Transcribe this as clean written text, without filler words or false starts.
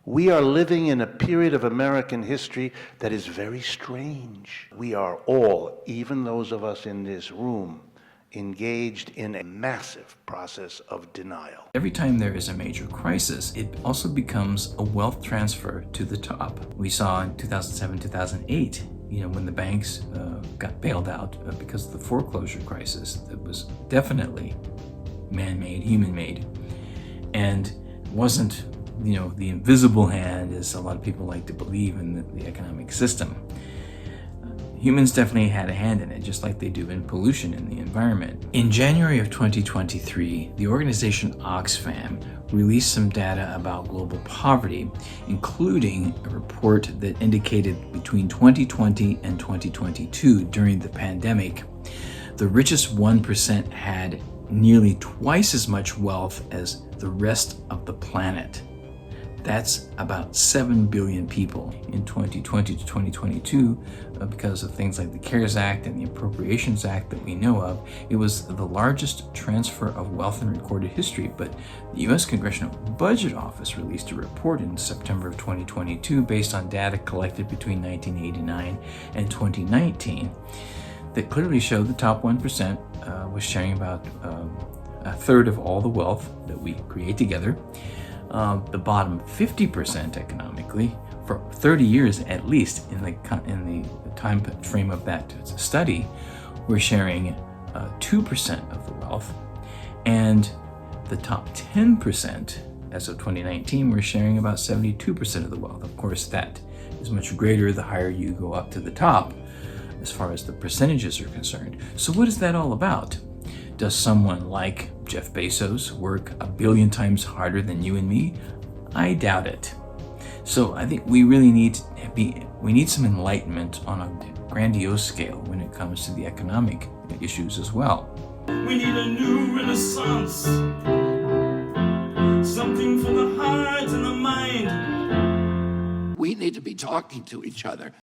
We are living in a period of American history that is very strange. We are all, even those of us in this room, engaged in a massive process of denial. Every time there is a major crisis, it also becomes a wealth transfer to the top. We saw in 2007, 2008, when the banks got bailed out because of the foreclosure crisis that was definitely man-made, human-made, and wasn't, the invisible hand, as a lot of people like to believe in the economic system. Humans definitely had a hand in it, just like they do in pollution in the environment. In January of 2023, the organization Oxfam released some data about global poverty, including a report that indicated between 2020 and 2022, during the pandemic, the richest 1% had nearly twice as much wealth as the rest of the planet. That's about 7 billion people. In 2020 to 2022, because of things like the CARES Act and the Appropriations Act that we know of, it was the largest transfer of wealth in recorded history. But the U.S. Congressional Budget Office released a report in September of 2022 based on data collected between 1989 and 2019 that clearly showed the top 1% was sharing about a third of all the wealth that we create together. The bottom 50% economically, for 30 years at least in the time frame of that study, were sharing 2% of the wealth, and the top 10% as of 2019 were sharing about 72% of the wealth. Of course, that is much greater the higher you go up to the top as far as the percentages are concerned. So what is that all about? Does someone like Jeff Bezos work 1 billion times harder than you and me? I doubt it. So I think we really need some enlightenment on a grandiose scale when it comes to the economic issues as well. We need a new renaissance, something for the heart and the mind. We need to be talking to each other.